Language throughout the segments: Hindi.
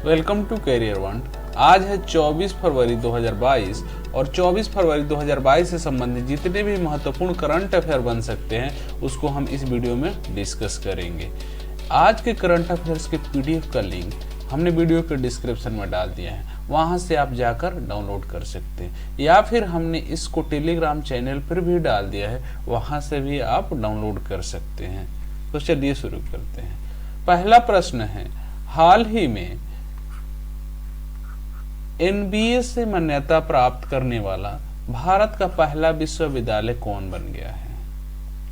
Welcome to career one. आज है 24 फरवरी 2022 और 24 फरवरी 2022 से संबंधित जितने भी महत्वपूर्ण करंट अफेयर बन सकते हैं उसको हम इस वीडियो में डिस्कस करेंगे। आज के करंट अफेयर्स के पीडीएफ का लिंक हमने वीडियो के डिस्क्रिप्शन में डाल दिया है, वहां से आप जाकर डाउनलोड कर सकते हैं, या फिर हमने इसको टेलीग्राम चैनल पर भी डाल दिया है, वहां से भी आप डाउनलोड कर सकते हैं। तो चलिए शुरू करते हैं। पहला प्रश्न है, हाल ही में एनबीए से मान्यता प्राप्त करने वाला भारत का पहला विश्वविद्यालय कौन बन गया है?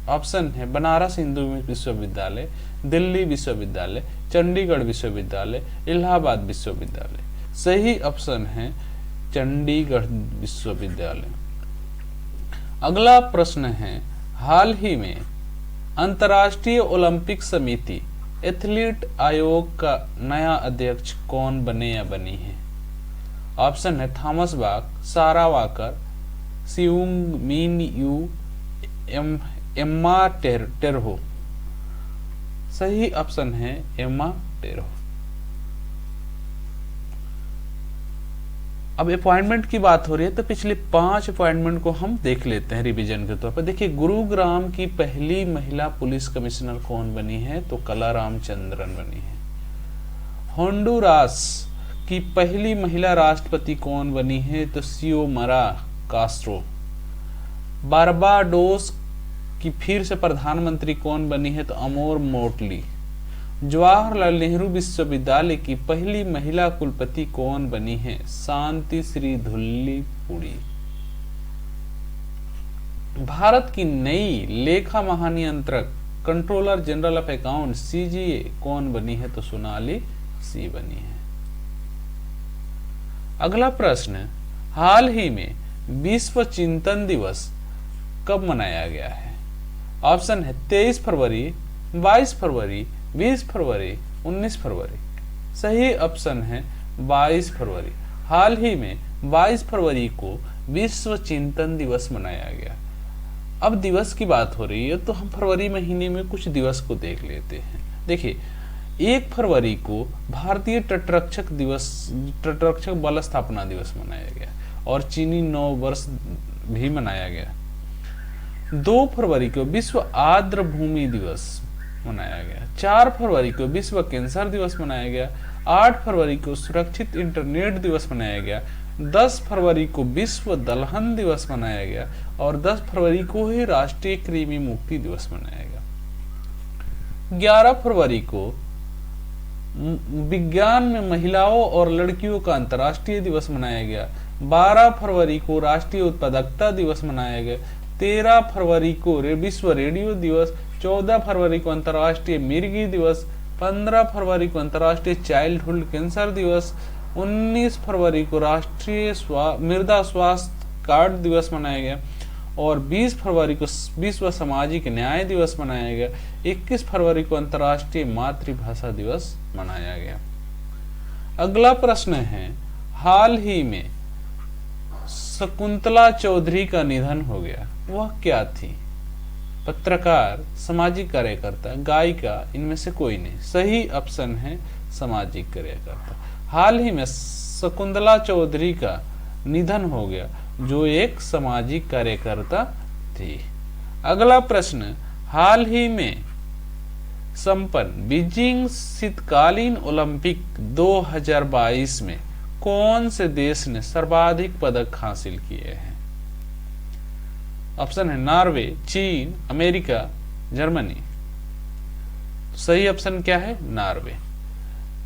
ऑप्शन है बनारस हिंदू विश्वविद्यालय, दिल्ली विश्वविद्यालय, चंडीगढ़ विश्वविद्यालय, इलाहाबाद विश्वविद्यालय। सही ऑप्शन है चंडीगढ़ विश्वविद्यालय। अगला प्रश्न है, हाल ही में अंतर्राष्ट्रीय ओलंपिक समिति एथलीट आयोग का नया अध्यक्ष कौन बने या बनी है? ऑप्शन है थॉमस बाक, सारा वाकर, सियुंग मिन यू, एम्मा टेरहो। सही ऑप्शन है एम्मा टेरहो। अब अपॉइंटमेंट की बात हो रही है तो पिछले 5 अपॉइंटमेंट को हम देख लेते हैं रिवीजन के तौर पर। देखिए, गुरुग्राम की पहली महिला पुलिस कमिश्नर कौन बनी है? तो कला रामचंद्रन बनी है। होंडुरास की पहली महिला राष्ट्रपति कौन बनी है? तो सियोमरा कास्ट्रो। बारबाडोस की फिर से प्रधानमंत्री कौन बनी है? तो अमोर मोटली। जवाहरलाल नेहरू विश्वविद्यालय की पहली महिला कुलपति कौन बनी है? शांति श्री धुल्लीपुड़ी। भारत की नई लेखा महानियंत्रक controller general of account CGA कौन बनी है? तो सोनाली सी बनी है। अगला प्रश्न, हाल ही में विश्व चिंतन दिवस कब मनाया गया है? ऑप्शन है 23 फरवरी, 22 फरवरी, 20 फरवरी, 19 फरवरी। सही ऑप्शन है 22 फरवरी। हाल ही में 22 फरवरी को विश्व चिंतन दिवस मनाया गया। अब दिवस की बात हो रही है तो हम फरवरी महीने में कुछ दिवस को देख लेते हैं। देखिए, 1 फरवरी को भारतीय तटरक्षक बल स्थापना दिवस मनाया गया और चीनी नव वर्ष भी मनाया गया। 2 फरवरी को विश्व आर्द्र भूमि दिवस मनाया गया। 4 फरवरी को विश्व कैंसर दिवस मनाया गया। 8 फरवरी को सुरक्षित इंटरनेट दिवस मनाया गया। 10 फरवरी को विश्व दलहन दिवस मनाया गया और 10 फरवरी को ही राष्ट्रीय कृमि मुक्ति दिवस मनाया गया। 11 फरवरी को विज्ञान में महिलाओं और लड़कियों का अंतर्राष्ट्रीय दिवस मनाया गया। 12 फरवरी को राष्ट्रीय उत्पादकता दिवस मनाया गया। 13 फरवरी को विश्व रेडियो दिवस। 14 फरवरी को अंतर्राष्ट्रीय मिर्गी दिवस। 15 फरवरी को अंतर्राष्ट्रीय चाइल्डहुड कैंसर दिवस। 19 फरवरी को राष्ट्रीय मृदा स्वास्थ्य कार्ड दिवस मनाया गया और 20 फरवरी को विश्व सामाजिक न्याय दिवस मनाया गया। 21 फरवरी को अंतर्राष्ट्रीय मातृभाषा दिवस मनाया गया। अगला प्रश्न है, हाल ही में शकुंतला चौधरी का निधन हो गया, वह क्या थी? पत्रकार, सामाजिक कार्यकर्ता, गायिका, इनमें से कोई नहीं। सही ऑप्शन है सामाजिक कार्यकर्ता। हाल ही में शकुंतला चौधरी का निधन हो गया जो एक सामाजिक कार्यकर्ता थी। अगला प्रश्न, हाल ही में संपन्न बीजिंग शीतकालीन ओलंपिक 2022 में कौन से देश ने सर्वाधिक पदक हासिल किए हैं? ऑप्शन है नॉर्वे, चीन, अमेरिका, जर्मनी। सही ऑप्शन क्या है? नॉर्वे।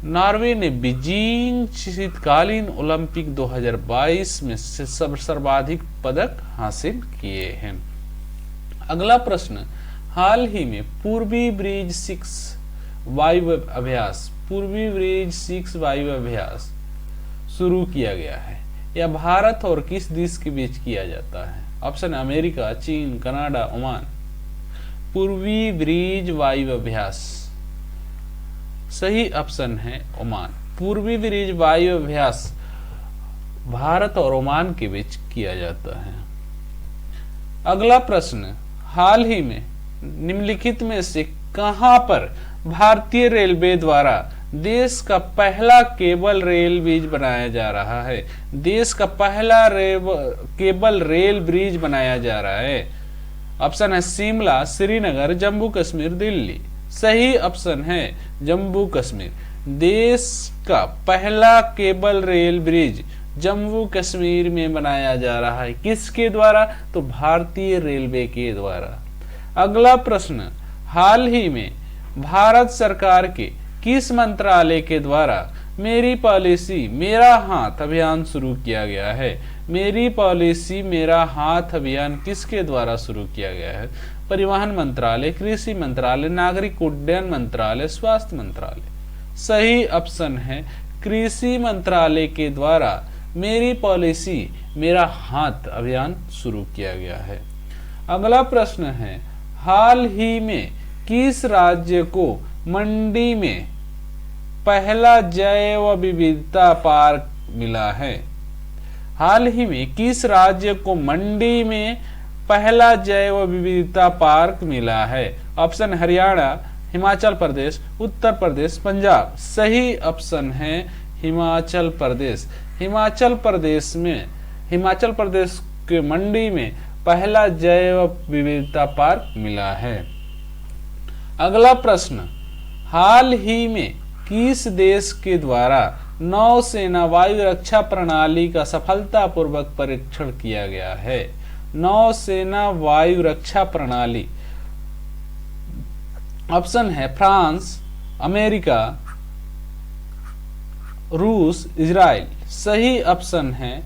नॉर्वे ने बीजिंग शीतकालीन ओलंपिक 2022 में सर्वाधिक पदक हासिल किए हैं। अगला प्रश्न, हाल ही में पूर्वी ब्रिज 6 वायु अभ्यास शुरू किया गया है। यह भारत और किस देश के बीच किया जाता है? ऑप्शन अमेरिका, चीन, कनाडा, ओमान। पूर्वी ब्रिज वायु अभ्यास। सही ऑप्शन है ओमान। पूर्वी ब्रिज वायु अभ्यास भारत और ओमान के बीच किया जाता है। अगला प्रश्न, हाल ही में निम्नलिखित में से कहां पर भारतीय रेलवे द्वारा देश का पहला केबल रेल ब्रिज बनाया जा रहा है? देश का पहला केबल रेल ब्रिज बनाया जा रहा है। ऑप्शन है शिमला, श्रीनगर, जम्मू कश्मीर, दिल्ली। सही ऑप्शन है जम्मू कश्मीर। देश का पहला cable rail bridge Jammu Kashmir में बनाया जा रहा है। किसके द्वारा? तो भारतीय रेलवे के द्वारा। अगला प्रश्न, हाल ही में भारत सरकार के किस मंत्रालय के द्वारा मेरी पॉलिसी मेरा हाथ अभियान शुरू किया गया है? मेरी पॉलिसी मेरा हाथ अभियान किसके द्वारा शुरू किया गया है? परिवहन मंत्रालय, कृषि मंत्रालय, नागरिक उड्डयन मंत्रालय, स्वास्थ्य मंत्रालय। सही ऑप्शन है कृषि मंत्रालय के द्वारा मेरी पॉलिसी मेरा हाथ अभियान शुरू किया गया है। अगला प्रश्न है, हाल ही में किस राज्य को मंडी में पहला जैव विविधता पार्क मिला है? हाल ही में किस राज्य को मंडी में पहला जैव विविधता पार्क मिला है? ऑप्शन हरियाणा, हिमाचल प्रदेश, उत्तर प्रदेश, पंजाब। सही ऑप्शन है हिमाचल प्रदेश। हिमाचल प्रदेश के मंडी में पहला जैव विविधता पार्क मिला है। अगला प्रश्न, हाल ही में किस देश के द्वारा नौसेना वायु रक्षा प्रणाली का सफलतापूर्वक परीक्षण किया गया है? नौसेना वायु रक्षा प्रणाली। ऑप्शन है फ्रांस, अमेरिका, रूस, इजराइल। सही ऑप्शन है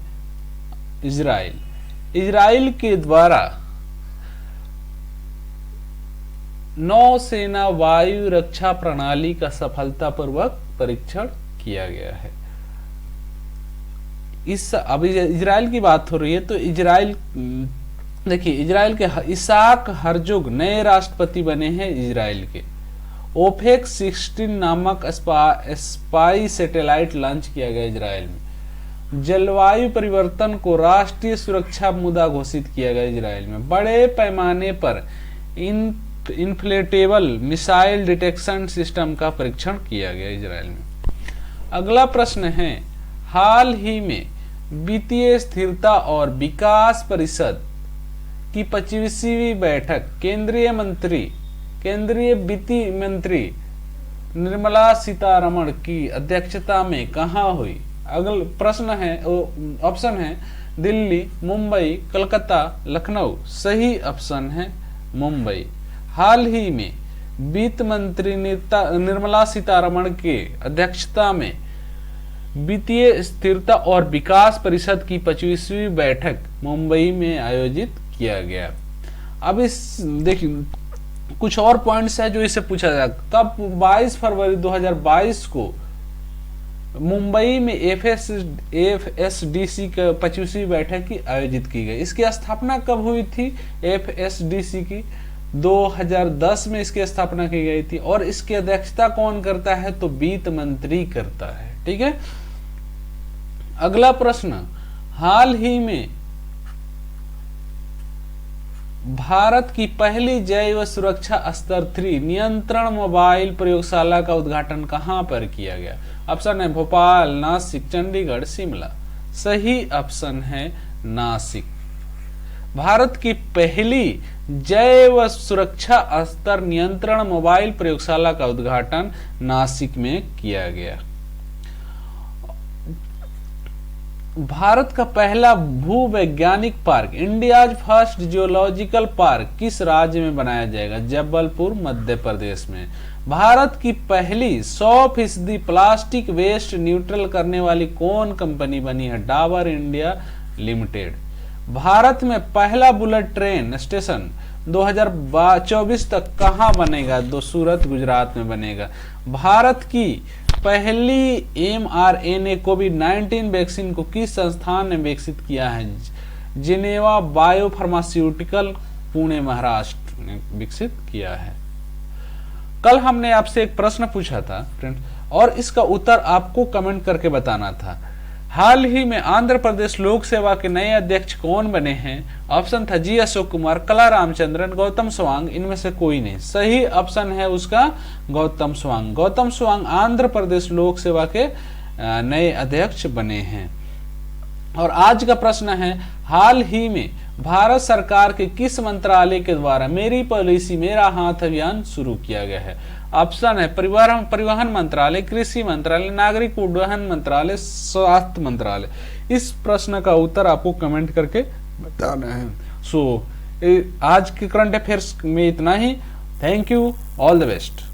इजराइल। इजराइल के द्वारा नौसेना वायु रक्षा प्रणाली का सफलतापूर्वक परीक्षण किया गया है। अभी इजराइल की बात हो रही है तो इजराइल देखिए, इजराइल के इसाक हर्जोग नए राष्ट्रपति बने हैं इजराइल के। ओपेक 16 नामक स्पाई सैटेलाइट लॉन्च किया गया इजराइल में। जलवायु परिवर्तन को राष्ट्रीय सुरक्षा मुद्दा घोषित किया गया इजराइल में। बड़े पैमाने पर इन्फ्लेटेबल मिसाइल डिटेक्शन सिस्टम का परीक्षण किया गया इजराइल में। अगला प्रश्न है, हाल ही में वित्तीय स्थिरता और विकास परिषद की 25वीं बैठक केंद्रीय वित्त मंत्री निर्मला सीतारमण की अध्यक्षता में कहां हुई? अगला प्रश्न है, ऑप्शन है दिल्ली, मुंबई, कलकत्ता, लखनऊ। सही ऑप्शन है मुंबई। हाल ही में वित्त मंत्री निर्मला सीतारमण के अध्यक्षता में वित्तीय स्थिरता और विकास परिषद की 25वीं बैठक मुंबई में आयोजित किया गया। अब इस देखिए कुछ और पॉइंट्स है जो इससे पूछा जाए। तब 22 फरवरी 2022 को मुंबई में एफएसडीसी का 25वीं बैठक की आयोजित की गई। इसकी स्थापना कब हुई थी? एफएसडीसी की 2010 में इसकी स्थापना की गई थी। और इसकी अध्यक्षता कौन करता है? तो वित्त मंत्री करता है। ठीक है। अगला प्रश्न, हाल ही में भारत की पहली जैव सुरक्षा स्तर 3 नियंत्रण मोबाइल प्रयोगशाला का उद्घाटन कहां पर किया गया? ऑप्शन है भोपाल, नासिक, चंडीगढ़, शिमला। सही ऑप्शन है नासिक। भारत की पहली जैव सुरक्षा स्तर नियंत्रण मोबाइल प्रयोगशाला का उद्घाटन नासिक में किया गया। भारत का पहला भूवैज्ञानिक park, India's first geological park, किस राज्य में बनाया जाएगा? जबलपुर, मध्य प्रदेश में। भारत की पहली 100% प्लास्टिक वेस्ट न्यूट्रल करने वाली कौन कंपनी बनी है? Dabur India limited. भारत में पहला बुलेट ट्रेन स्टेशन 2024 तक कहां बनेगा? सूरत, गुजरात में बनेगा। भारत की पहली mRNA कोविड-19 वैक्सीन को किस संस्थान ने विकसित किया है? जिनेवा बायोफार्मास्यूटिकल, पुणे, महाराष्ट्र ने विकसित किया है। कल हमने आपसे एक प्रश्न पूछा था फ्रेंड्स, और इसका उत्तर आपको कमेंट करके बताना था। हाल ही में आंध्र प्रदेश लोक सेवा के नए अध्यक्ष कौन बने हैं? ऑप्शन था जी अशोक कुमार, कला रामचंद्रन, गौतम स्वांग, इनमें से कोई नहीं। सही ऑप्शन है उसका गौतम स्वांग। गौतम स्वांग आंध्र प्रदेश लोक सेवा के नए अध्यक्ष बने हैं। और आज का प्रश्न है, हाल ही में भारत सरकार के किस मंत्रालय के द्वारा मेरी पॉलिसी मेरा हाथ अभियान शुरू किया गया है? ऑप्शन है परिवहन मंत्रालय, कृषि मंत्रालय, नागरिक उड्डयन मंत्रालय, स्वास्थ्य मंत्रालय। इस प्रश्न का उत्तर आपको कमेंट करके बताना है। सो आज के करंट अफेयर्स में इतना ही। Thank you, all the best.